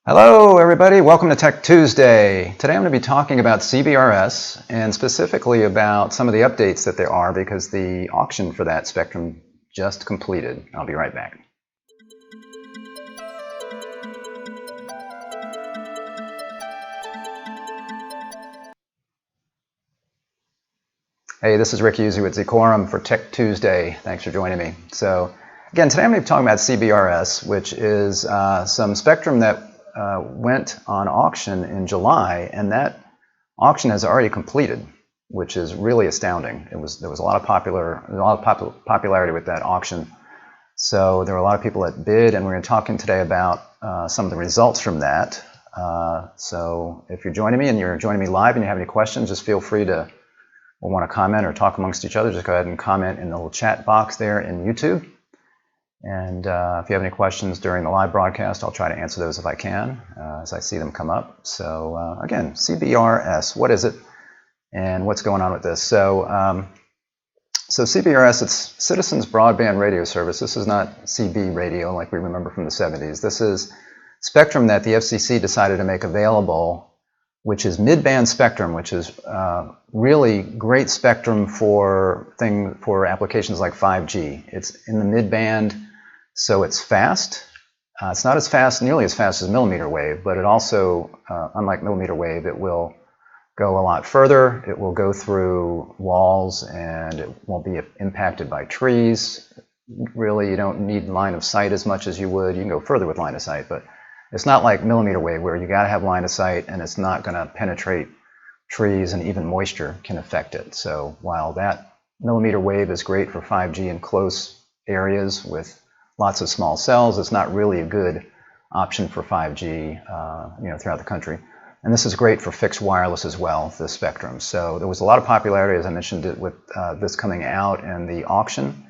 Hello everybody, welcome to Tech Tuesday. Today I'm going to be talking about CBRS and specifically about some of the updates that there are because the auction for that spectrum just completed. I'll be right back. Hey, this is Rick Uzi with Zecorum for Tech Tuesday. Thanks for joining me. So again, today I'm going to be talking about CBRS, which is some spectrum that went on auction in July, and that auction has already completed, which is really astounding. There was a lot of popularity with that auction, so there were a lot of people that bid, and we're going to be talking today about some of the results from that. So if you're joining me and you're joining me live and you have any questions, just feel free to want to comment or talk amongst each other. Just go ahead and comment in the little chat box there in YouTube. And if you have any questions during the live broadcast, I'll try to answer those if I can as I see them come up. So again, CBRS, what is it and what's going on with this? So CBRS, it's Citizens Broadband Radio Service. This is not CB radio like we remember from the 70s. This is spectrum that the FCC decided to make available, which is mid-band spectrum, which is really great spectrum for applications like 5G. It's in the mid-band, so it's fast. It's not nearly as fast as millimeter wave, but it also, unlike millimeter wave, it will go a lot further. It will go through walls, and it won't be impacted by trees. Really, you don't need line of sight as much as you would. You can go further with line of sight, but it's not like millimeter wave where you got to have line of sight and it's not going to penetrate trees, and even moisture can affect it. So while that millimeter wave is great for 5G in close areas with lots of small cells, it's not really a good option for 5G throughout the country. And this is great for fixed wireless as well, this spectrum. So there was a lot of popularity, as I mentioned, with this coming out and the auction.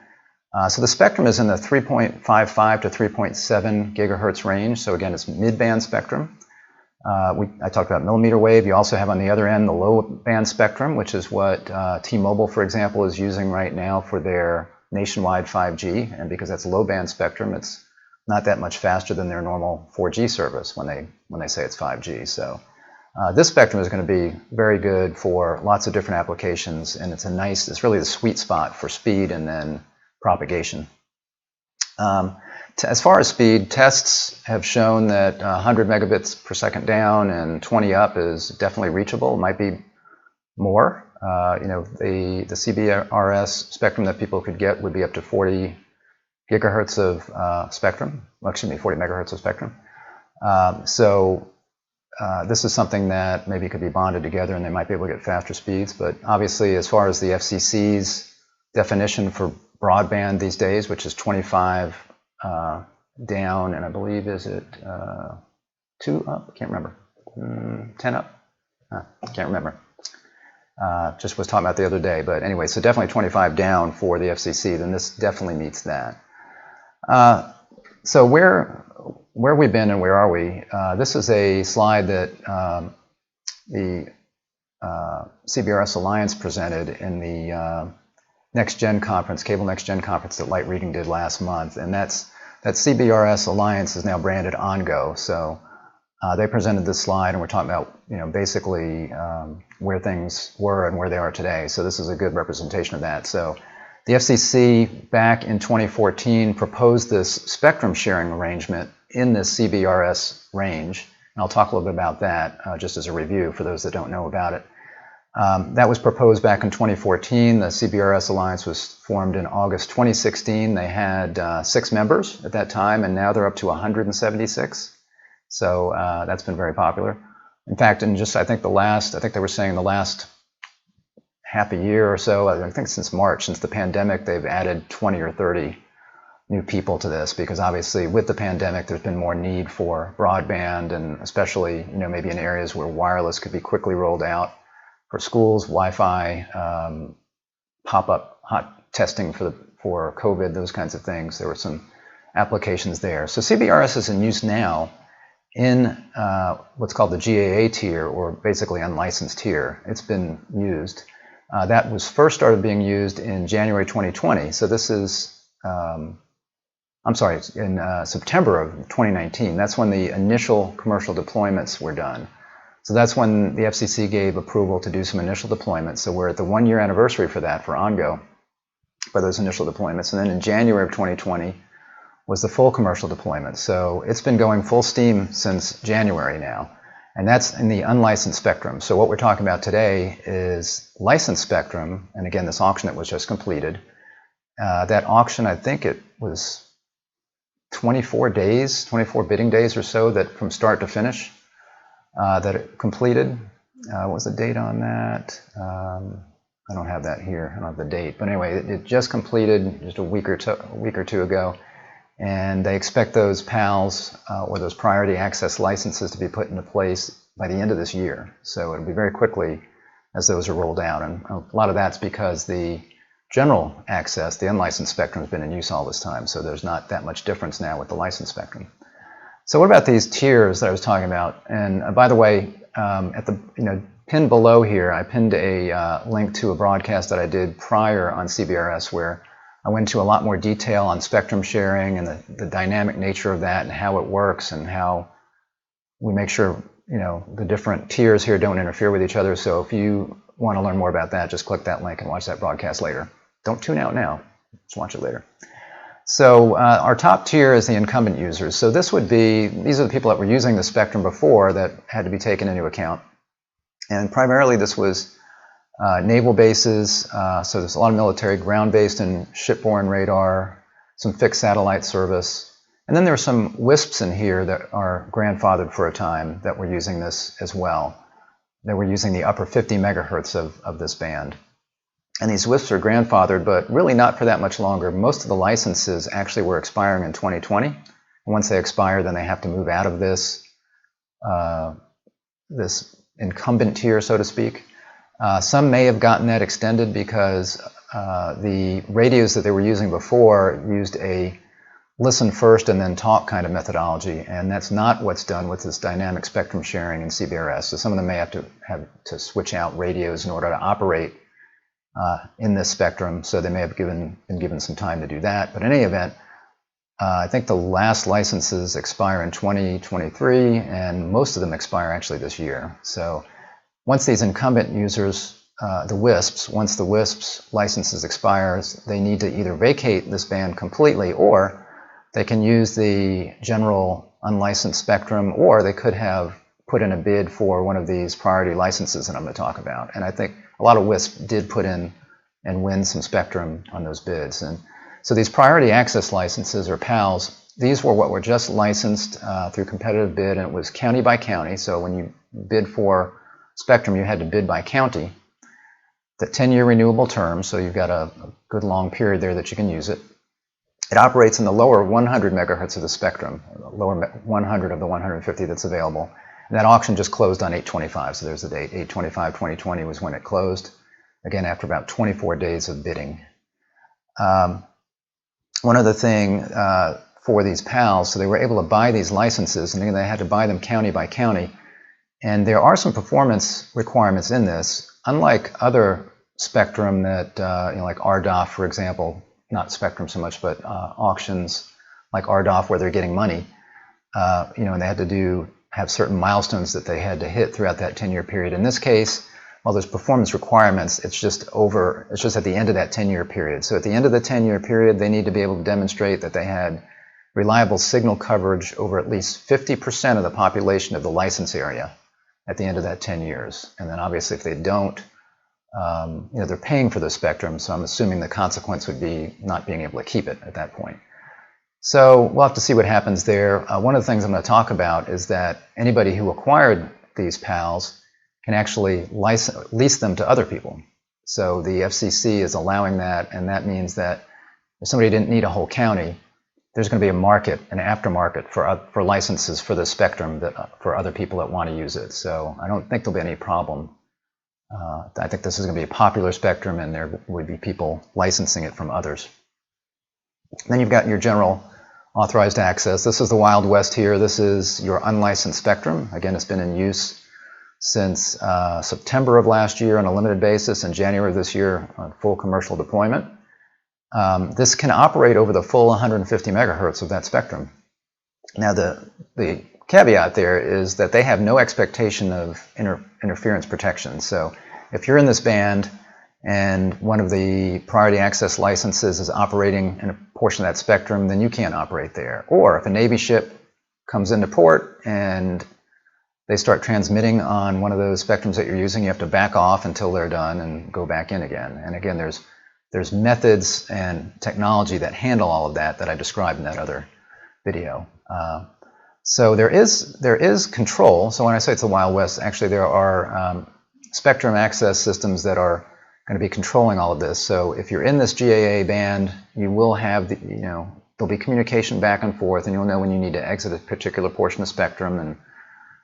So the spectrum is in the 3.55 to 3.7 gigahertz range. So again, it's mid-band spectrum. I talked about millimeter wave. You also have on the other end the low-band spectrum, which is what T-Mobile, for example, is using right now for their nationwide 5G. And because that's low-band spectrum, it's not that much faster than their normal 4G service when they say it's 5G. So this spectrum is going to be very good for lots of different applications, and it's really the sweet spot for speed and then propagation. As far as speed, tests have shown that 100 megabits per second down and 20 up is definitely reachable. It might be more. The CBRS spectrum that people could get would be up to 40 gigahertz of spectrum. Well, excuse me, 40 megahertz of spectrum. This is something that maybe could be bonded together, and they might be able to get faster speeds. But obviously, as far as the FCC's definition for broadband these days, which is 25 down, and I believe, is it 2 up? I can't remember. 10 up? Can't remember. Just was talking about the other day. But anyway, so definitely 25 down for the FCC, then this definitely meets that. So where have we been and where are we? This is a slide that the CBRS Alliance presented in the Next Gen conference, Cable Next Gen conference that Light Reading did last month, and that CBRS Alliance is now branded OnGo. So they presented this slide, and we're talking about basically where things were and where they are today. So this is a good representation of that. So the FCC back in 2014 proposed this spectrum sharing arrangement in this CBRS range, and I'll talk a little bit about that just as a review for those that don't know about it. That was proposed back in 2014. The CBRS Alliance was formed in August 2016. They had 6 members at that time, and now they're up to 176. So that's been very popular. In fact, I think they were saying the last half a year or so, I think since March, since the pandemic, they've added 20 or 30 new people to this, because obviously with the pandemic, there's been more need for broadband, and especially maybe in areas where wireless could be quickly rolled out. For schools, Wi-Fi, pop-up hot testing for COVID, those kinds of things. There were some applications there. So CBRS is in use now in what's called the GAA tier, or basically unlicensed tier. It's been used. That was first started being used in January 2020. So this is I'm sorry, in September of 2019. That's when the initial commercial deployments were done. So that's when the FCC gave approval to do some initial deployments. So we're at the 1-year anniversary for that, for OnGo, for those initial deployments. And then in January of 2020 was the full commercial deployment. So it's been going full steam since January now. And that's in the unlicensed spectrum. So what we're talking about today is licensed spectrum. And again, this auction that was just completed. That auction, I think it was 24 days, 24 bidding days or so, that from start to finish, that it completed. What was the date on that? I don't have that here. I don't have the date. But anyway, it just completed just a week or two ago. And they expect those PALs, or those priority access licenses, to be put into place by the end of this year. So it'll be very quickly as those are rolled out. And a lot of that's because the general access, the unlicensed spectrum, has been in use all this time. So there's not that much difference now with the licensed spectrum. So what about these tiers that I was talking about? And by the way, at the pinned below here, I pinned a link to a broadcast that I did prior on CBRS, where I went into a lot more detail on spectrum sharing and the dynamic nature of that and how it works and how we make sure the different tiers here don't interfere with each other. So if you want to learn more about that, just click that link and watch that broadcast later. Don't tune out now. Just watch it later. So our top tier is the incumbent users. So these are the people that were using the spectrum before that had to be taken into account. And primarily this was naval bases, so there's a lot of military ground-based and shipborne radar, some fixed satellite service. And then there are some WISPs in here that are grandfathered for a time that were using this as well. They were using the upper 50 megahertz of this band. And these WISPs are grandfathered, but really not for that much longer. Most of the licenses actually were expiring in 2020. And once they expire, then they have to move out of this incumbent tier, so to speak. Some may have gotten that extended because the radios that they were using before used a listen first and then talk kind of methodology, and that's not what's done with this dynamic spectrum sharing in CBRS. So some of them may have to switch out radios in order to operate in this spectrum, so they may have been given some time to do that. But in any event, I think the last licenses expire in 2023, and most of them expire actually this year. So once these incumbent users, once the WISPs licenses expires, they need to either vacate this band completely, or they can use the general unlicensed spectrum, or they could have put in a bid for one of these priority licenses that I'm going to talk about. And I think a lot of WISP did put in and win some spectrum on those bids. And so these priority access licenses, or PALs, these were what were just licensed through competitive bid, and it was county by county. So when you bid for spectrum, you had to bid by county. The 10-year renewable term, so you've got a good long period there that you can use it. It operates in the lower 100 megahertz of the spectrum, lower 100 of the 150 that's available. And that auction just closed on 8/25, so there's the date. 8/25/2020 was when it closed, again after about 24 days of bidding. One other thing for these PALs, so they were able to buy these licenses, and again they had to buy them county by county. And there are some performance requirements in this. Unlike other spectrum that, like RDOF, for example, not spectrum so much, but auctions like RDOF where they're getting money, and they had to have certain milestones that they had to hit throughout that 10-year period. In this case, while there's performance requirements, it's just at the end of that 10-year period. So at the end of the 10-year period, they need to be able to demonstrate that they had reliable signal coverage over at least 50% of the population of the license area at the end of that 10 years. And then obviously if they don't, they're paying for the spectrum, so I'm assuming the consequence would be not being able to keep it at that point. So we'll have to see what happens there. One of the things I'm going to talk about is that anybody who acquired these PALs can actually lease them to other people. So the FCC is allowing that, and that means that if somebody didn't need a whole county, there's going to be a market, an aftermarket for licenses for the spectrum for other people that want to use it. So I don't think there'll be any problem. I think this is going to be a popular spectrum, and there would be people licensing it from others. Then you've got your general authorized access. This is the Wild West here. This is your unlicensed spectrum. Again, it's been in use since September of last year on a limited basis, and January of this year on full commercial deployment. this can operate over the full 150 megahertz of that spectrum. Now, the caveat there is that they have no expectation of interference protection. So if you're in this band and one of the priority access licenses is operating in a portion of that spectrum, then you can't operate there. Or if a Navy ship comes into port and they start transmitting on one of those spectrums that you're using, you have to back off until they're done and go back in again. And again, there's methods and technology that handle all of that I described in that other video. So there is control. So when I say it's the Wild West, actually there are spectrum access systems that are going to be controlling all of this. So if you're in this GAA band, you will have there'll be communication back and forth, and you'll know when you need to exit a particular portion of spectrum, and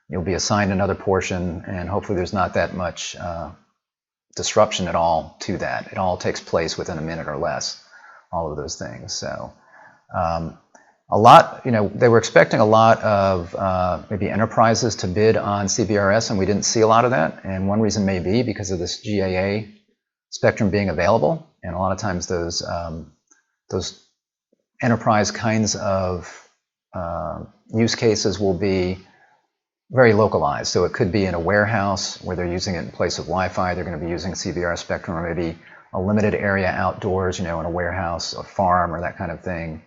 you'll be assigned another portion, and hopefully there's not that much disruption at all to that. It all takes place within a minute or less, all of those things. So a lot, they were expecting a lot of maybe enterprises to bid on CBRS, and we didn't see a lot of that. And one reason may be because of this GAA spectrum being available, and a lot of times those enterprise kinds of use cases will be very localized. So it could be in a warehouse where they're using it in place of Wi-Fi. They're going to be using CBRS spectrum, or maybe a limited area outdoors, in a warehouse, a farm, or that kind of thing.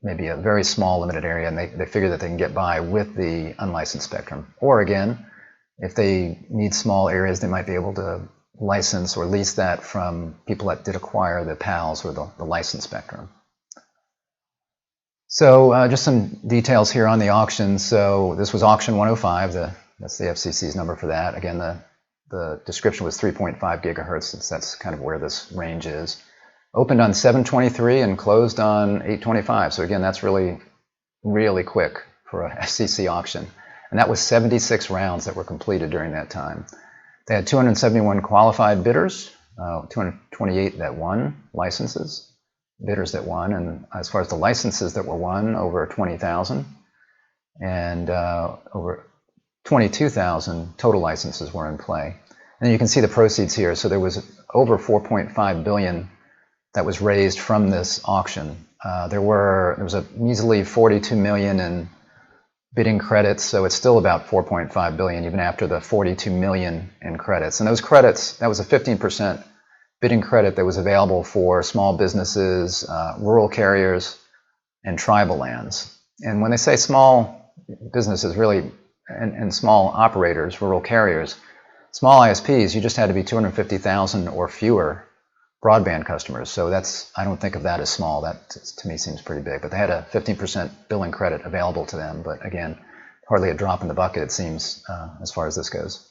Maybe a very small limited area, and they figure that they can get by with the unlicensed spectrum. Or again, if they need small areas, they might be able to license or lease that from people that did acquire the PALs or the licensed spectrum. So just some details here on the auction. So this was auction 105. That's the FCC's number for that. Again, the description was 3.5 gigahertz, since that's kind of where this range is. Opened on 7/23 and closed on 8/25. So again, that's really, really quick for a FCC auction. And that was 76 rounds that were completed during that time. They had 271 qualified bidders, 228 that won licenses, bidders that won. And as far as the licenses that were won, over 20,000. And over 22,000 total licenses were in play. And you can see the proceeds here. So there was over $4.5 billion that was raised from this auction. There was a measly 42 million in bidding credits, so it's still about 4.5 billion even after the 42 million in credits. And those credits, that was a 15% bidding credit that was available for small businesses, rural carriers, and tribal lands. And when they say small businesses, really, and small operators, rural carriers, small ISPs, you just had to be 250,000 or fewer broadband customers. So I don't think of that as small. That to me seems pretty big. But they had a 15% billing credit available to them. But again, hardly a drop in the bucket, it seems, as far as this goes.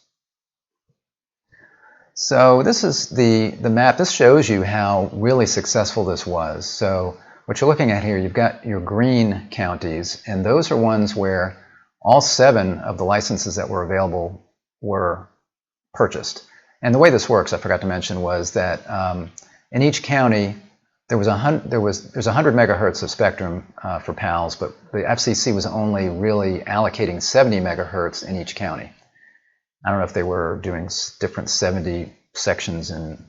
So this is the map. This shows you how really successful this was. So what you're looking at here, you've got your green counties, and those are ones where all 7 of the licenses that were available were purchased. And the way this works, I forgot to mention, was that in each county there's 100 megahertz of spectrum for PALs, but the FCC was only really allocating 70 megahertz in each county. I don't know if they were doing different 70 sections in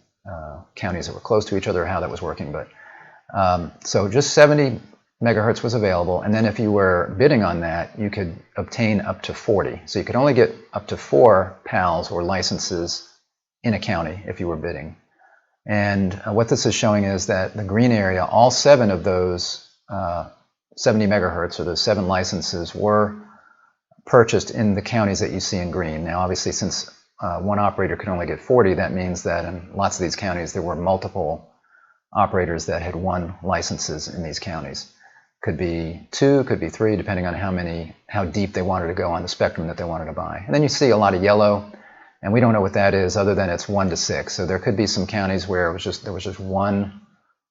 counties that were close to each other, or how that was working, but so just 70 megahertz was available, and then if you were bidding on that, you could obtain up to 40. So you could only get up to 4 PALs or licenses in a county if you were bidding. And what this is showing is that the green area, all 7 of those 70 megahertz, or those 7 licenses, were purchased in the counties that you see in green. Now obviously, since one operator could only get 40, that means that in lots of these counties there were multiple operators that had won licenses in these counties. Could be 2, could be 3, depending on how deep they wanted to go on the spectrum that they wanted to buy. And then you see a lot of yellow, and we don't know what that is other than it's 1 to 6. So there could be some counties where there was just 1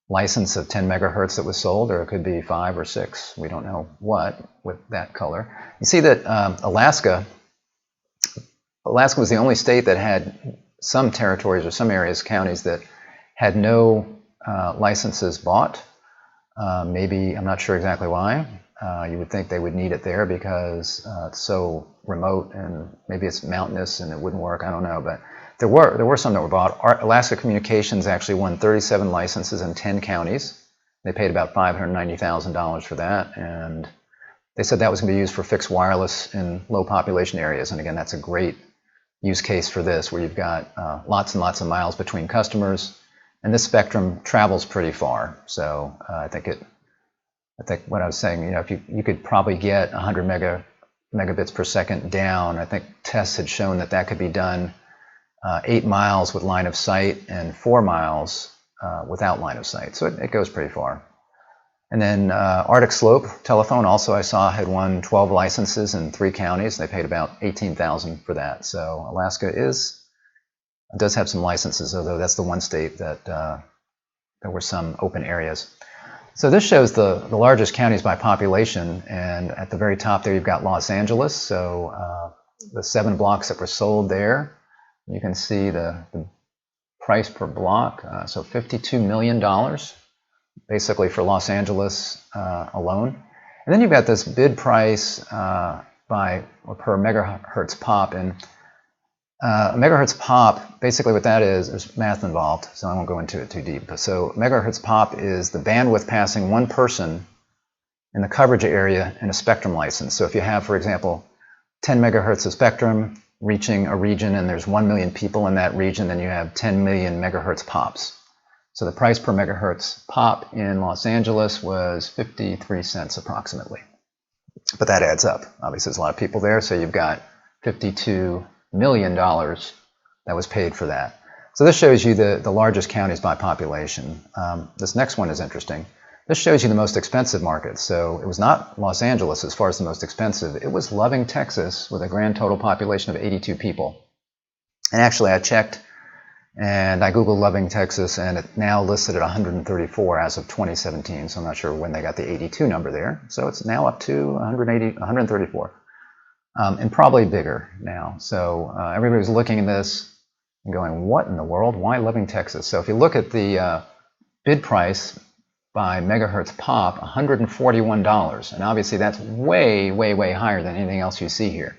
license of 10 megahertz that was sold, or it could be 5 or 6. We don't know what with that color. You see that Alaska was the only state that had some territories or some areas, counties, that had no licenses bought. Maybe, I'm not sure exactly why. You would think they would need it there because it's so remote, and maybe it's mountainous and it wouldn't work. I don't know, but There were some that were bought. Alaska Communications actually won 37 licenses in 10 counties. They paid about $590,000 for that, and they said that was going to be used for fixed wireless in low population areas. And again, that's a great use case for this, where you've got lots and lots of miles between customers, and this spectrum travels pretty far. So I think what I was saying, if you could probably get 100 megabits per second down. I think tests had shown that could be done 8 miles with line of sight and 4 miles without line of sight. So it goes pretty far. And then Arctic Slope Telephone also I saw had won 12 licenses in 3 counties. They paid about $18,000 for that. So Alaska does have some licenses, although that's the one state that there were some open areas. So this shows the largest counties by population, and at the very top there you've got Los Angeles. So the 7 blocks that were sold there, you can see the price per block. So $52 million. Basically for Los Angeles alone. And then you've got this bid price per megahertz pop. And a megahertz pop, basically what that is, there's math involved, so I won't go into it too deep. So megahertz pop is the bandwidth passing one person in the coverage area in a spectrum license. So if you have, for example, 10 megahertz of spectrum reaching a region and there's 1 million people in that region, then you have 10 million megahertz pops. So the price per megahertz pop in Los Angeles was 53 cents approximately. But that adds up. Obviously, there's a lot of people there, so you've got $52 million that was paid for that. So this shows you the largest counties by population. This next one is interesting. This shows you the most expensive markets. So it was not Los Angeles as far as the most expensive. It was Loving, Texas, with a grand total population of 82 people. And actually, I checked, and I googled Loving, Texas, and it now listed at 134 as of 2017. So I'm not sure when they got the 82 number there. So it's now up to 134, and probably bigger now. So everybody's looking at this and going, what in the world? Why Loving, Texas? So if you look at the bid price by megahertz pop, $141. And obviously that's way, way, way higher than anything else you see here.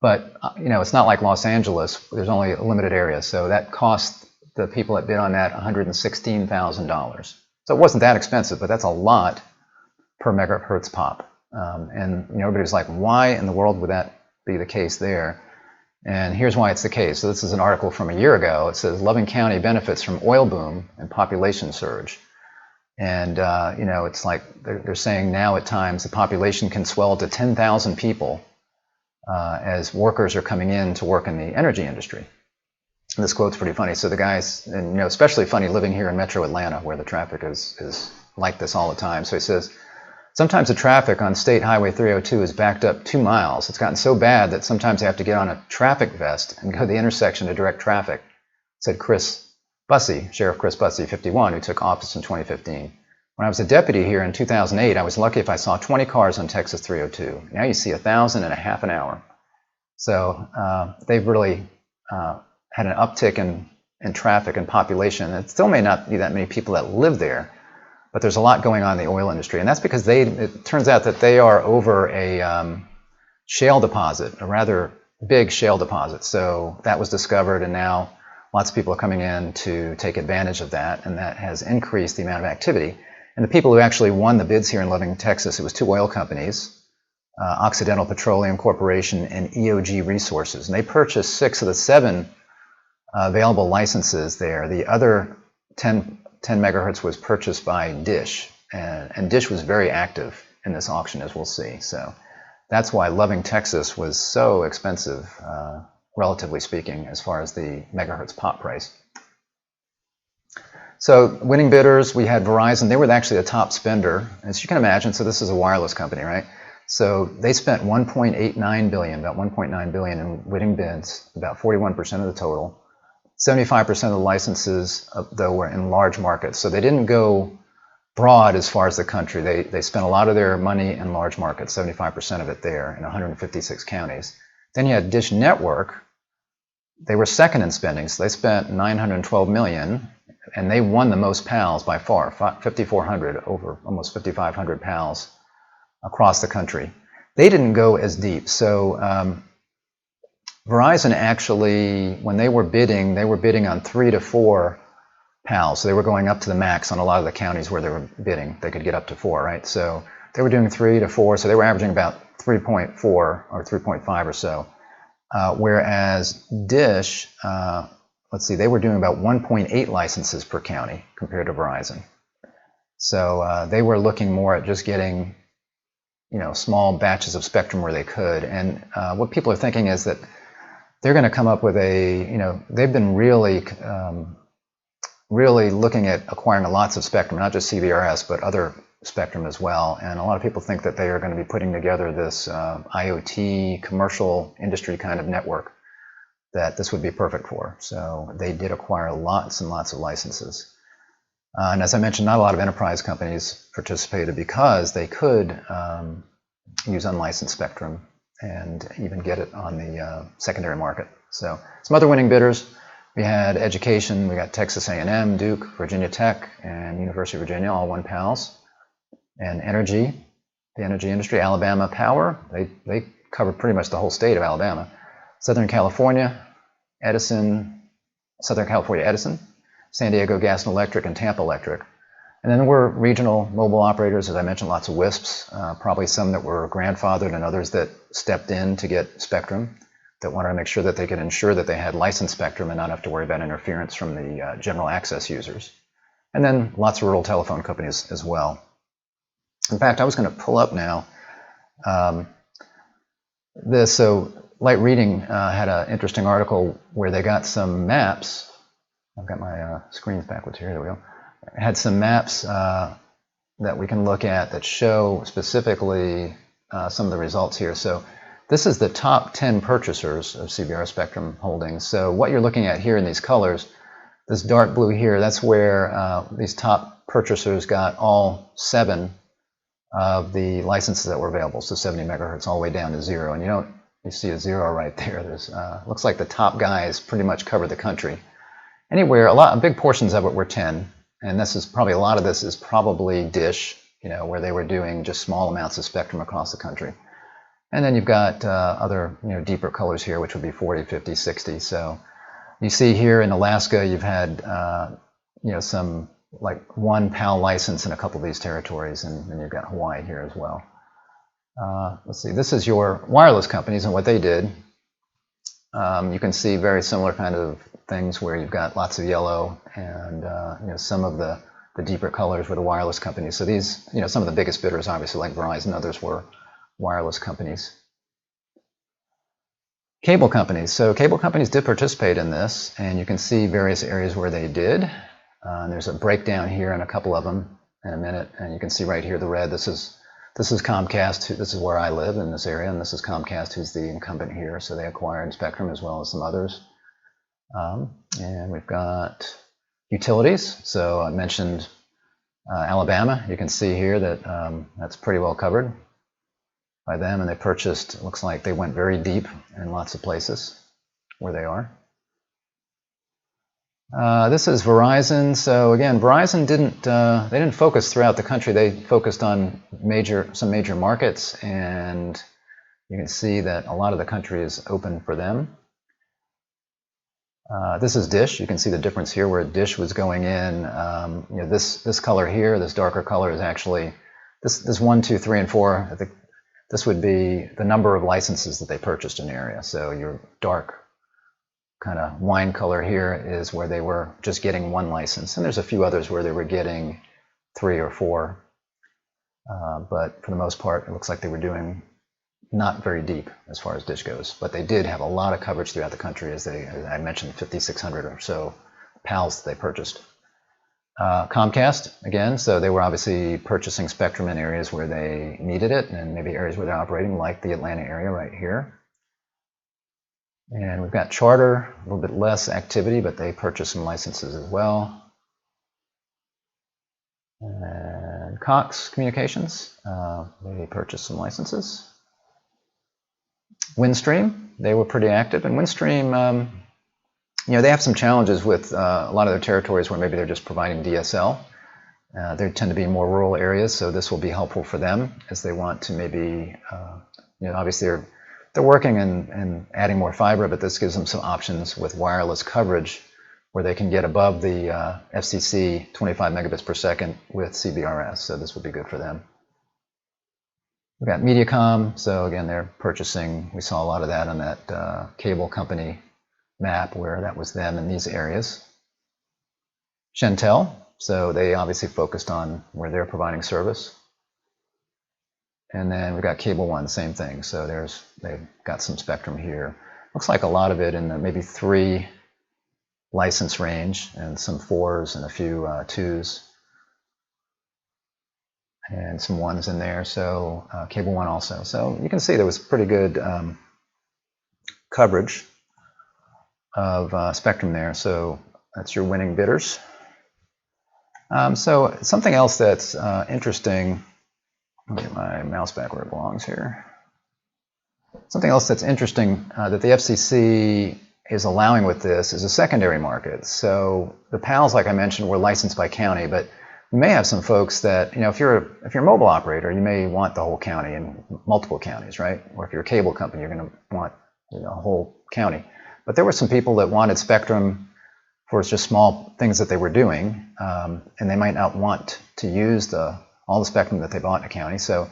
But, it's not like Los Angeles. There's only a limited area. So that cost the people that bid on that $116,000. So it wasn't that expensive, but that's a lot per megahertz pop. And everybody's like, why in the world would that be the case there? And here's why it's the case. So this is an article from a year ago. It says Loving County benefits from oil boom and population surge. And, it's like they're saying now at times the population can swell to 10,000 people as workers are coming in to work in the energy industry. And this quote's pretty funny. So the guys, and especially funny living here in Metro Atlanta, where the traffic is like this all the time. So he says, sometimes the traffic on State Highway 302 is backed up 2 miles. It's gotten so bad that sometimes they have to get on a traffic vest and go to the intersection to direct traffic, said Chris Bussey, Sheriff Chris Bussey, 51, who took office in 2015. When I was a deputy here in 2008, I was lucky if I saw 20 cars on Texas 302. Now you see 1,000 in a half an hour. So they've really had an uptick in traffic and population. It still may not be that many people that live there, but there's a lot going on in the oil industry. And that's because it turns out that they are over a shale deposit, a rather big shale deposit. So that was discovered, and now lots of people are coming in to take advantage of that, and that has increased the amount of activity. And the people who actually won the bids here in Loving, Texas, it was 2 oil companies, Occidental Petroleum Corporation and EOG Resources. And they purchased 6 of the 7 available licenses there. The other 10 megahertz was purchased by Dish. And Dish was very active in this auction, as we'll see. So that's why Loving, Texas was so expensive, relatively speaking, as far as the megahertz pop price. So winning bidders, we had Verizon. They were actually the top spender, as you can imagine. So this is a wireless company, right? So they spent $1.89 billion, about $1.9 billion in winning bids, about 41% of the total. 75% of the licenses, though, were in large markets. So they didn't go broad as far as the country. They spent a lot of their money in large markets, 75% of it there in 156 counties. Then you had Dish Network. They were second in spending, so they spent $912 million. And they won the most PALs by far, 5,400 over almost 5,500 PALs across the country. They didn't go as deep. So Verizon actually, when they were bidding on 3 to 4 PALs. So they were going up to the max on a lot of the counties where they were bidding. They could get up to 4, right? So they were doing 3 to 4, so they were averaging about 3.4 or 3.5 or so. Whereas Dish, let's see, they were doing about 1.8 licenses per county compared to Verizon. So they were looking more at just getting, small batches of spectrum where they could. And what people are thinking is that they're going to come up with they've been really looking at acquiring lots of spectrum, not just CBRS, but other spectrum as well. And a lot of people think that they are going to be putting together this IoT commercial industry kind of network that this would be perfect for. So they did acquire lots and lots of licenses. And as I mentioned, not a lot of enterprise companies participated because they could use unlicensed spectrum and even get it on the secondary market. So some other winning bidders. We had education, we got Texas A&M, Duke, Virginia Tech, and University of Virginia, all 1 PALs. And energy, the energy industry, Alabama Power, they covered pretty much the whole state of Alabama. Southern California Edison, San Diego Gas and Electric, and Tampa Electric. And then there were regional mobile operators, as I mentioned, lots of WISPs, probably some that were grandfathered and others that stepped in to get spectrum, that wanted to make sure that they could ensure that they had licensed spectrum and not have to worry about interference from the general access users. And then lots of rural telephone companies as well. In fact, I was going to pull up now this. So Light Reading had an interesting article where they got some maps. I've got my screens backwards here. There we go. It had some maps that we can look at that show specifically some of the results here. So this is the top 10 purchasers of CBRS spectrum holdings. So what you're looking at here in these colors, this dark blue here, that's where these top purchasers got all 7 of the licenses that were available, so 70 megahertz all the way down to 0. And you see a 0 right there. There's looks like the top guys pretty much covered the country. Anywhere, big portions of it were 10, and this is probably, a lot of this is probably Dish, where they were doing just small amounts of spectrum across the country. And then you've got other, deeper colors here, which would be 40, 50, 60. So you see here in Alaska, you've had, some like 1 PAL license in a couple of these territories, and then you've got Hawaii here as well. Let's see, this is your wireless companies and what they did. You can see very similar kind of things where you've got lots of yellow and some of the deeper colors were the wireless companies. So these, some of the biggest bidders, obviously, like Verizon, others were wireless companies. Cable companies. So cable companies did participate in this, and you can see various areas where they did. There's a breakdown here in a couple of them in a minute, and you can see right here the red. This is Comcast. This is where I live in this area, and this is Comcast, who's the incumbent here. So they acquired spectrum as well as some others. And we've got utilities. So I mentioned Alabama. You can see here that that's pretty well covered by them, and they purchased, it looks like they went very deep in lots of places where they are. This is Verizon. So again, Verizon they didn't focus throughout the country. They focused on some major markets, and you can see that a lot of the country is open for them. This is Dish. You can see the difference here where Dish was going in. This color here, this darker color, is actually this 1, 2, 3, and 4. I think this would be the number of licenses that they purchased in the area. So your dark kind of wine color here is where they were just getting 1 license, and there's a few others where they were getting 3 or 4. But for the most part, it looks like they were doing not very deep as far as Dish goes, but they did have a lot of coverage throughout the country, as I mentioned, 5,600 or so PALs that they purchased. Comcast, again, so they were obviously purchasing spectrum in areas where they needed it, and maybe areas where they're operating, like the Atlanta area right here. And we've got Charter, a little bit less activity, but they purchased some licenses as well. And Cox Communications, they purchased some licenses. Windstream, they were pretty active, and Windstream, they have some challenges with a lot of their territories where maybe they're just providing DSL. They tend to be more rural areas, so this will be helpful for them as they want to maybe, obviously they're working and adding more fiber, but this gives them some options with wireless coverage where they can get above the FCC 25 megabits per second with CBRS, so this would be good for them. We've got Mediacom, so again, they're purchasing. We saw a lot of that on that cable company map where that was them in these areas. Shentel, so they obviously focused on where they're providing service. And then we've got Cable One, same thing. So they've got some spectrum here. Looks like a lot of it in the maybe 3 license range and some 4s and a few 2s. And some 1s in there, so Cable One also. So you can see there was pretty good coverage of spectrum there. So that's your winning bidders. So something else that's interesting, let me get my mouse back where it belongs here. Something else that's interesting that the FCC is allowing with this is a secondary market. So the PALs, like I mentioned, were licensed by county, but you may have some folks that, if you're a mobile operator, you may want the whole county and multiple counties, right? Or if you're a cable company, you're going to want a whole county. But there were some people that wanted spectrum for just small things that they were doing, and they might not want to use all the spectrum that they bought in a county. So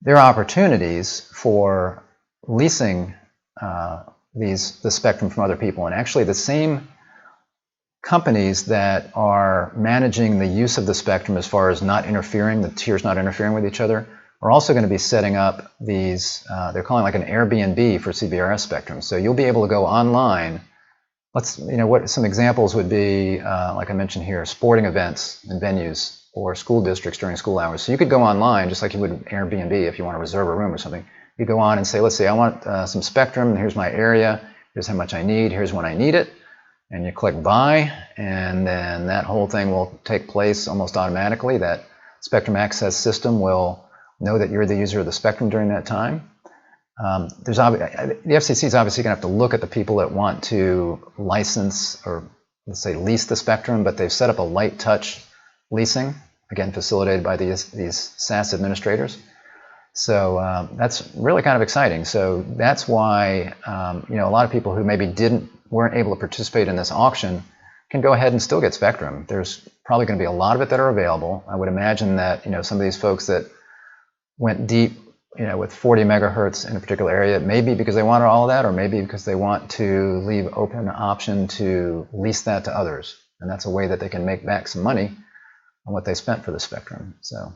there are opportunities for leasing the spectrum from other people, and actually the same companies that are managing the use of the spectrum as far as not interfering, the tiers not interfering with each other, are also going to be setting up these, they're calling like an Airbnb for CBRS spectrum. So you'll be able to go online. What some examples would be, like I mentioned here, sporting events and venues or school districts during school hours. So you could go online, just like you would Airbnb if you want to reserve a room or something. You go on and say, let's say I want some spectrum, and here's my area, here's how much I need, here's when I need it. And you click buy, and then that whole thing will take place almost automatically. That spectrum access system will know that you're the user of the spectrum during that time. The FCC is obviously going to have to look at the people that want to license or, let's say, lease the spectrum, but they've set up a light touch leasing, again, facilitated by these SAS administrators. So that's really kind of exciting. So that's why a lot of people who maybe weren't able to participate in this auction can go ahead and still get spectrum. There's probably going to be a lot of it that are available. I would imagine that some of these folks that went deep with 40 megahertz in a particular area, maybe because they wanted all of that, or maybe because they want to leave open an option to lease that to others. And that's a way that they can make back some money on what they spent for the spectrum. So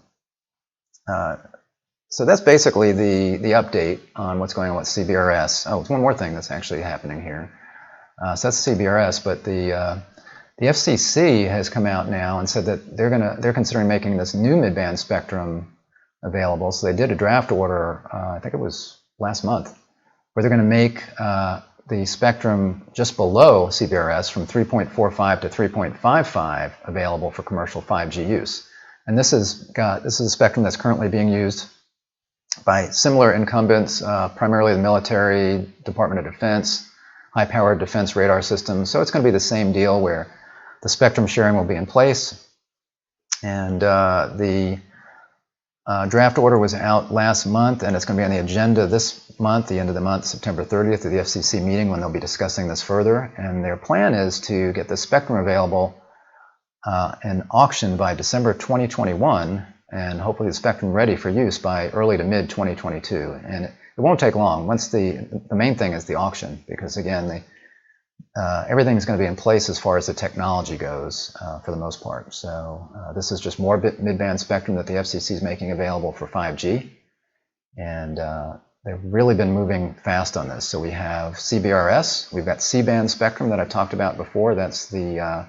that's basically the update on what's going on with CBRS. Oh, it's one more thing that's actually happening here. So that's CBRS, but the FCC has come out now and said that they're considering making this new mid-band spectrum available. So they did a draft order, I think it was last month, where they're going to make the spectrum just below CBRS from 3.45 to 3.55 available for commercial 5G use. And this is a spectrum that's currently being used by similar incumbents, primarily the military, Department of Defense, high-powered defense radar systems. So it's going to be the same deal where the spectrum sharing will be in place. And the draft order was out last month, and it's going to be on the agenda this month, the end of the month, September 30th, at the FCC meeting when they'll be discussing this further. And their plan is to get the spectrum available and auctioned by December 2021, and hopefully the spectrum ready for use by early to mid 2022. And it won't take long. Once the main thing is the auction, because again, everything's going to be in place as far as the technology goes for the most part. So this is just more mid-band spectrum that the FCC is making available for 5G, and they've really been moving fast on this. So we have CBRS, we've got C-band spectrum that I've talked about before. That's the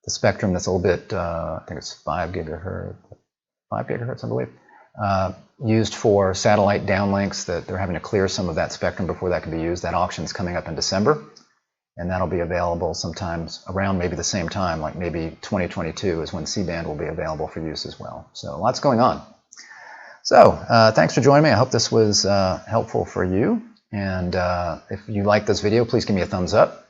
spectrum that's a little bit, I think it's 5 gigahertz, I believe. Used for satellite downlinks, that they're having to clear some of that spectrum before that can be used. That auction's coming up in December, and that'll be available sometimes around maybe the same time, like maybe 2022 is when C-band will be available for use as well. So lots going on. So thanks for joining me. I hope this was helpful for you. And if you like this video, please give me a thumbs up.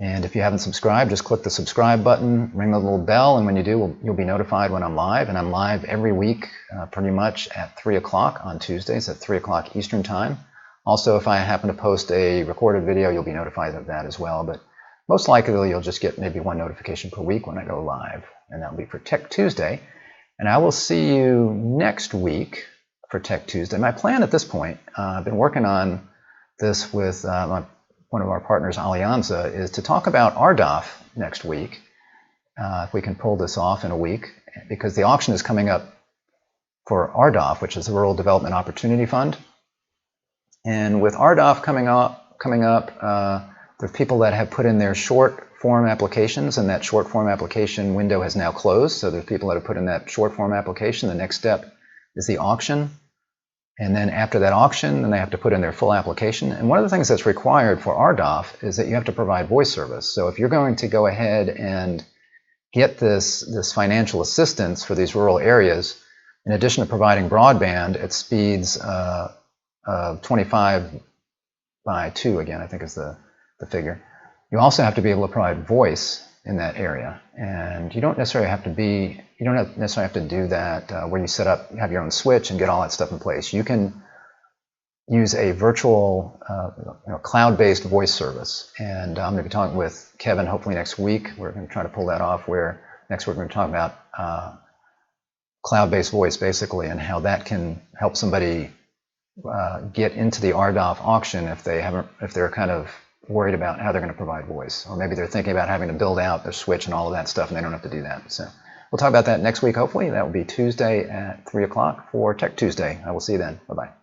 And if you haven't subscribed, just click the subscribe button, ring the little bell, and when you do, you'll be notified when I'm live. And I'm live every week, pretty much at 3 o'clock on Tuesdays, at 3 o'clock Eastern Time, Also, if I happen to post a recorded video, you'll be notified of that as well. But most likely, you'll just get maybe one notification per week when I go live. And that'll be for Tech Tuesday. And I will see you next week for Tech Tuesday. My plan at this point, I've been working on this with one of our partners, Alianza, is to talk about RDOF next week, if we can pull this off in a week, because the auction is coming up for RDOF, which is the Rural Development Opportunity Fund. And with RDOF coming up, there are people that have put in their short form applications, and that short form application window has now closed. So there's people that have put in that short form application. The next step is the auction. And then after that auction, then they have to put in their full application. And one of the things that's required for RDOF is that you have to provide voice service. So if you're going to go ahead and get this financial assistance for these rural areas, in addition to providing broadband at speeds of 25 by 2, again, I think is the figure, you also have to be able to provide voice in that area. And you don't necessarily have to do that where you set up, have your own switch and get all that stuff in place. You can use a virtual cloud-based voice service. And I'm going to be talking with Kevin hopefully next week. We're going to try to pull that off, where next we're going to talk about cloud-based voice basically, and how that can help somebody get into the RDOF auction if they're kind of worried about how they're going to provide voice, or maybe they're thinking about having to build out their switch and all of that stuff, and they don't have to do that. So we'll talk about that next week hopefully. That will be Tuesday at 3 o'clock for Tech Tuesday. I will see you then. Bye-bye.